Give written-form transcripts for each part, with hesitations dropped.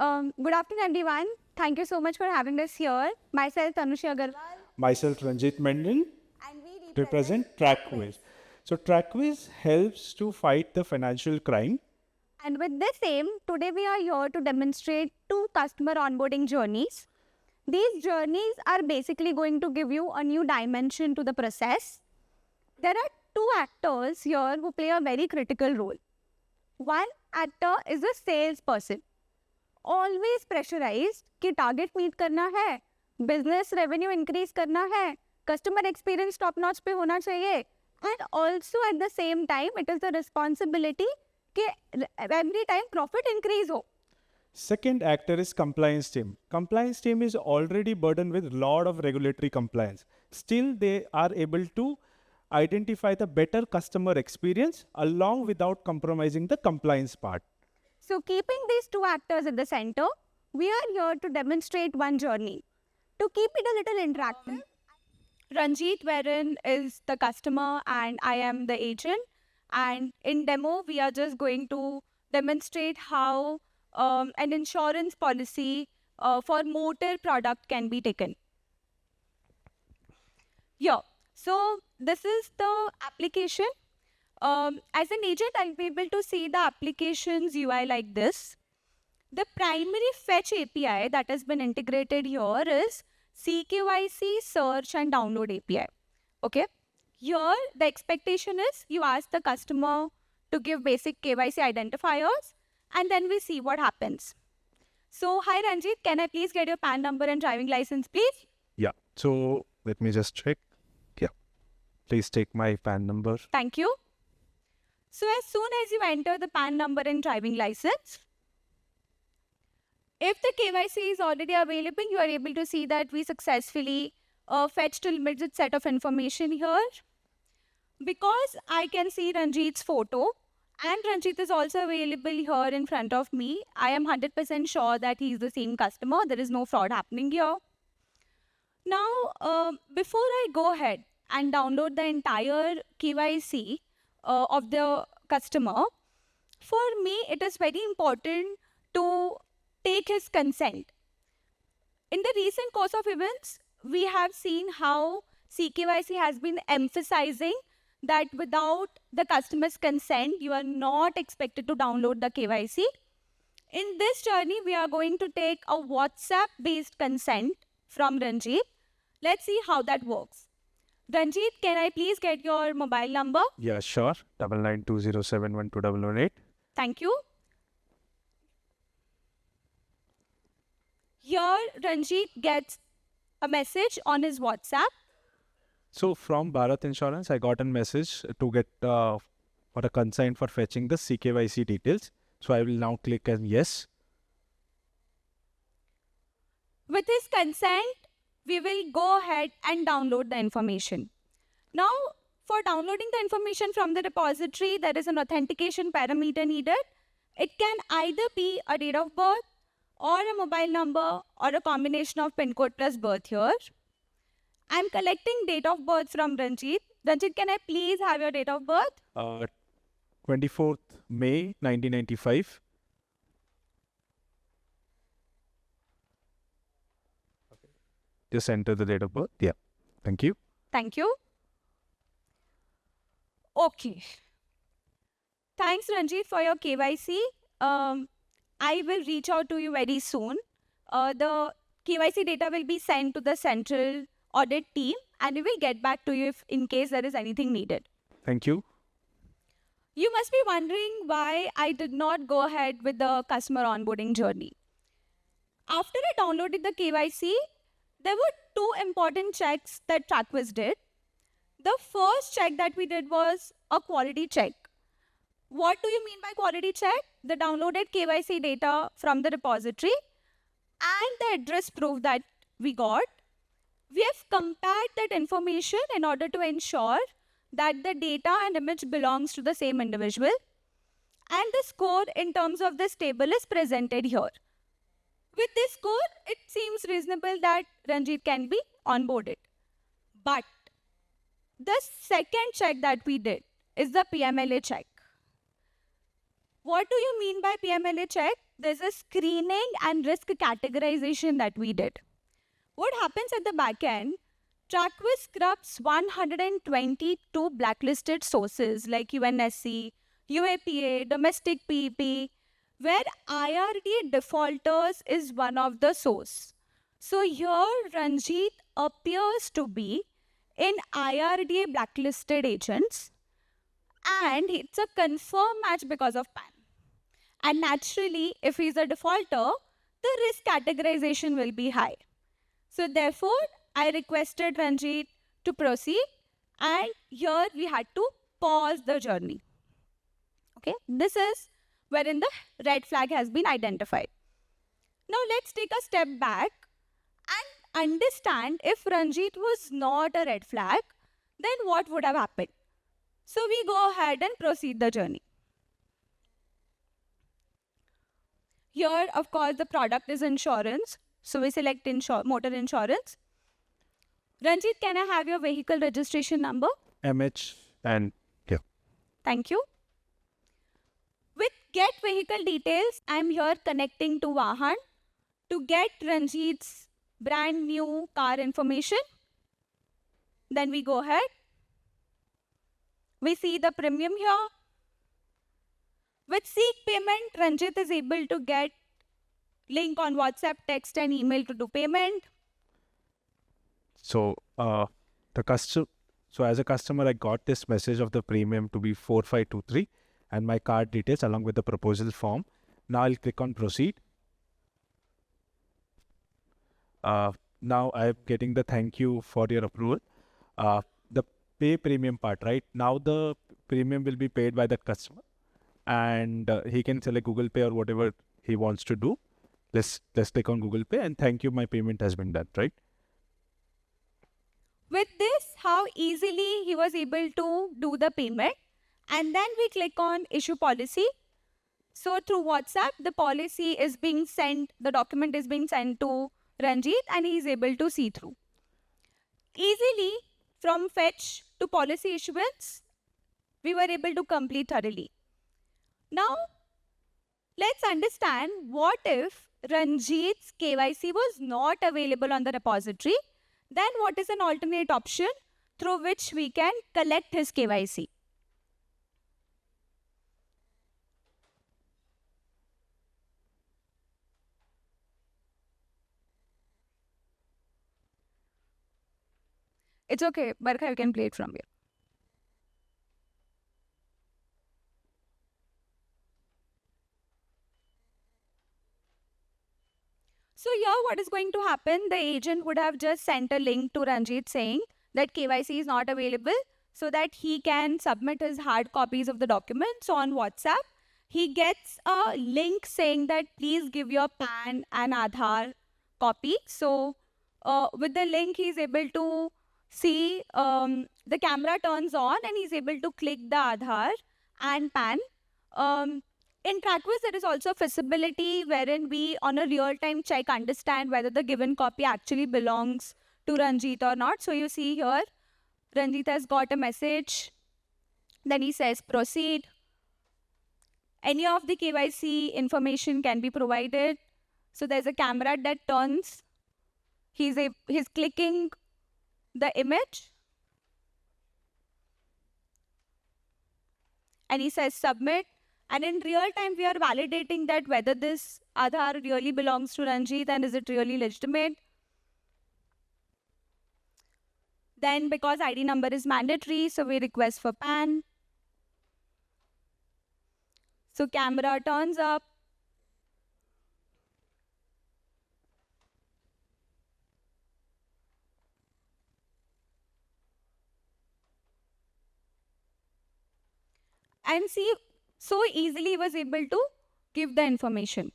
Good afternoon, everyone. Thank you so much for having us here. Myself, Tanushi Agrawal, Myself, Ranjeet Mendon, and we represent Trackwizz. So, Trackwizz helps to fight the financial crime. And with this aim, today we are here to demonstrate two customer onboarding journeys. These journeys are basically going to give you a new dimension to the process. There are two actors here who play a very critical role. One actor is a salesperson, always pressurized कि target meet करना है, business revenue increase करना है, customer experience top notch पे होना चाहिए, and also at the same time it is the responsibility कि every time profit increase हो. Second actor is compliance team. Compliance team is already burdened with lot of regulatory compliance. Still, they are able to identify the better customer experience along without compromising the compliance part. So keeping these two actors at the center, we are here to demonstrate one journey. To keep it a little interactive, Ranjeet wherein is the customer and I am the agent. And in demo, we are just going to demonstrate how an insurance policy for motor product can be taken. Yeah, so this is the application. As an agent, I'll be able to see the application's UI like this. The primary fetch API that has been integrated here is KYC search and download API. Okay. Here, the expectation is you ask the customer to give basic KYC identifiers and then we see what happens. So, hi Ranjeet, can I please get your PAN number and driving license, please? Yeah. So, let me just check. Yeah. Please take my PAN number. Thank you. So, as soon as you enter the PAN number and driving license, if the KYC is already available, you are able to see that we successfully fetched a limited set of information here. Because I can see Ranjeet's photo and Ranjeet is also available here in front of me, I am 100% sure that he is the same customer. There is no fraud happening here. Now, before I go ahead and download the entire KYC of the customer, for me, it is very important to take his consent. In the recent course of events, we have seen how CKYC has been emphasizing that without the customer's consent, you are not expected to download the KYC. In this journey, we are going to take a WhatsApp-based consent from Ranjeet. Let's see how that works. Ranjeet, can I please get your mobile number? Yeah, sure. 9920712118. Thank you. Here, Ranjeet gets a message on his WhatsApp. So from Bharat Insurance, I got a message to get for a consent for fetching the CKYC details. So I will now click as yes. With his consent, we will go ahead and download the information. Now, for downloading the information from the repository, there is an authentication parameter needed. It can either be a date of birth or a mobile number or a combination of PIN code plus birth here. I'm collecting date of birth from Ranjeet. Ranjeet, can I please have your date of birth? 24th May 1995. Okay. Just enter the date of birth. Yeah. Thank you. Thank you. Okay. Thanks, Ranjeet, for your KYC. I will reach out to you very soon. The KYC data will be sent to the central audit team and we will get back to you if in case there is anything needed. Thank you. You must be wondering why I did not go ahead with the customer onboarding journey. After I downloaded the KYC, there were two important checks that Trackwizz did. The first check that we did was a quality check. What do you mean by quality check? The downloaded KYC data from the repository and the address proof that we got. We have compared that information in order to ensure that the data and image belongs to the same individual. And the score in terms of this table is presented here. With this score, it seems reasonable that Ranjeet can be onboarded. But the second check that we did is the PMLA check. What do you mean by PMLA check? there's a screening and risk categorization that we did. What happens at the back end? Trackwizz scrubs 122 blacklisted sources like UNSC, UAPA, domestic PEP, where IRDA defaulters is one of the source. So here Ranjeet appears to be in IRDA blacklisted agents, and it's a confirmed match because of PAN. And naturally, if he's a defaulter, the risk categorization will be high. So therefore, I requested Ranjeet to proceed, and here we had to pause the journey. Okay, this is wherein the red flag has been identified. Now let's take a step back and understand if Ranjeet was not a red flag, then what would have happened? So we go ahead and proceed the journey. Here, of course, the product is insurance. So we select motor insurance. Ranjeet, can I have your vehicle registration number? MH and yeah. Thank you. With get vehicle details, I'm here connecting to Vahan to get Ranjeet's brand new car information. Then we go ahead. We see the premium here. With seek payment, Ranjeet is able to get link on WhatsApp, text and email to do payment. So as a customer, I got this message of the premium to be 4523 and my card details along with the proposal form. Now I'll click on proceed. Now I'm getting the thank you for your approval. The pay premium part, right? Now the premium will be paid by the customer, and he can select Google Pay or whatever he wants to do. Let's click on Google Pay and thank you, my payment has been done, right? With this, how easily he was able to do the payment. And then we click on issue policy. So through WhatsApp, the policy is being sent, the document is being sent to Ranjeet and he is able to see through. Easily from fetch to policy issuance, we were able to complete thoroughly. Now, let's understand what if Ranjeet's KYC was not available on the repository. Then what is an alternate option through which we can collect his KYC? It's okay, Barkha, you can play it from here. So here what is going to happen, the agent would have just sent a link to Ranjeet saying that KYC is not available so that he can submit his hard copies of the documents on WhatsApp. He gets a link saying that please give your PAN and Aadhaar copy. So with the link, he's able to see the camera turns on and he's able to click the Aadhaar and PAN. In Trackwizz, there is also feasibility wherein we, on a real-time check, understand whether the given copy actually belongs to Ranjeet or not. So you see here, Ranjeet has got a message. Then he says, proceed. Any of the KYC information can be provided. So there's a camera that turns. He's clicking the image. And he says, submit. And in real time, we are validating that whether this Aadhaar really belongs to Ranjeet and is it really legitimate. Then because ID number is mandatory, so we request for PAN. So camera turns up. And see, so easily was able to give the information.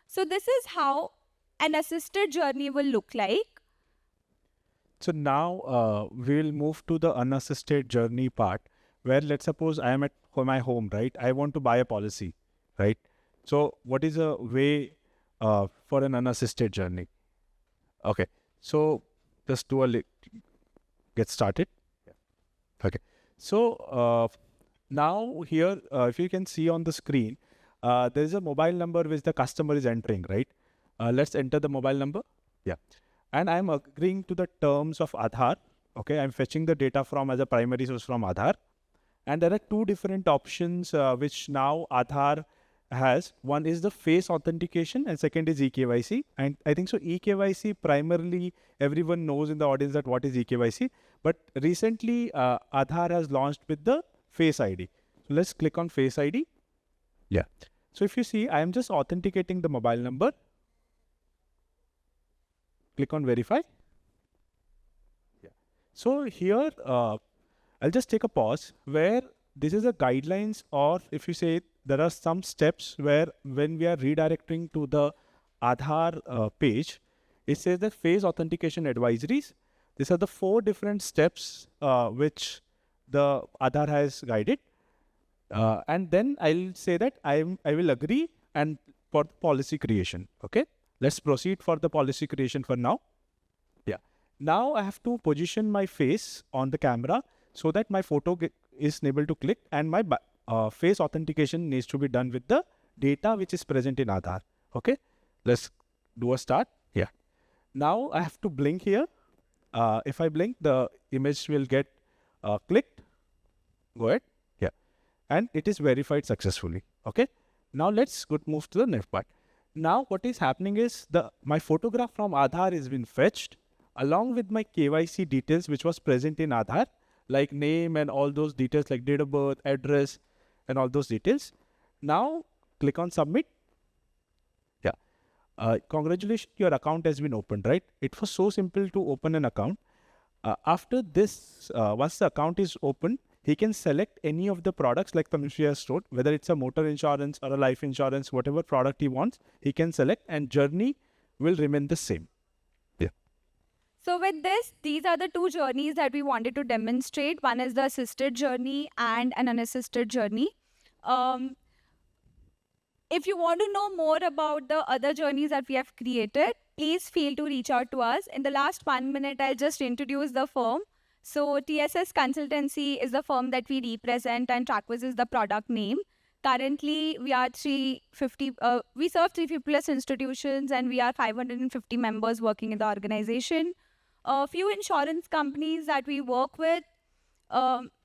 So this is how an assisted journey will look like. So now we will move to the unassisted journey part, where let's suppose I am at my home, right? I want to buy a policy, right? So what is a way for an unassisted journey? Okay, so just do get started. Okay, so now here, if you can see on the screen, there is a mobile number which the customer is entering, right? Let's enter the mobile number. Yeah. And I'm agreeing to the terms of Aadhaar. Okay, I'm fetching the data from as a primary source from Aadhaar. And there are two different options which now Aadhaar has. One is the face authentication and second is eKYC. And I think so eKYC primarily everyone knows in the audience that what is eKYC. But recently Aadhaar has launched with the Face ID. So let's click on Face ID. Yeah. So if you see, I am just authenticating the mobile number. Click on verify. Yeah. So here, I'll just take a pause where this is a guidelines, or if you say there are some steps where when we are redirecting to the Aadhaar page, it says that face authentication advisories. These are the 4 different steps which the Aadhaar has guided. And then I'll say that I will agree and for policy creation. Okay. Let's proceed for the policy creation for now. Yeah. Now I have to position my face on the camera so that my photo is able to click, and my face authentication needs to be done with the data which is present in Aadhaar. Okay. Let's do a start. Yeah. Now I have to blink here. If I blink, the image will get clicked. Go ahead. Yeah. And it is verified successfully. Okay. Now let's move to the next part. Now what is happening is my photograph from Aadhaar has been fetched along with my KYC details which was present in Aadhaar, like name and all those details like date of birth, address and all those details. Now click on submit. Yeah. Congratulations, your account has been opened, right? It was so simple to open an account. After this, once the account is open, he can select any of the products like Tanushi has told, whether it's a motor insurance or a life insurance, whatever product he wants, he can select, and journey will remain the same. Yeah. So with this, these are the 2 journeys that we wanted to demonstrate. One is the assisted journey and an unassisted journey. If you want to know more about the other journeys that we have created, please feel to reach out to us. In the last 1 minute, I'll just introduce the firm. So TSS Consultancy is the firm that we represent, and Trackwizz is the product name. Currently, we are 350. We serve 350 plus institutions, and we are 550 members working in the organization. A few insurance companies that we work with.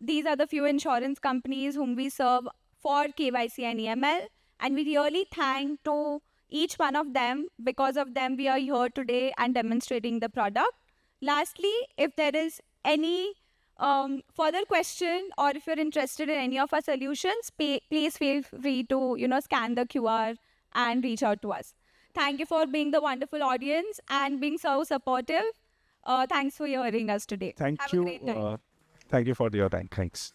These are the few insurance companies whom we serve for KYC and EML, and we really thank to each one of them. Because of them, we are here today and demonstrating the product. Lastly, if there is any further question, or if you're interested in any of our solutions, please feel free to scan the QR and reach out to us. Thank you for being the wonderful audience and being so supportive. Thanks for hearing us today. Thank Have you. a great time. Thank you for your time. Thanks.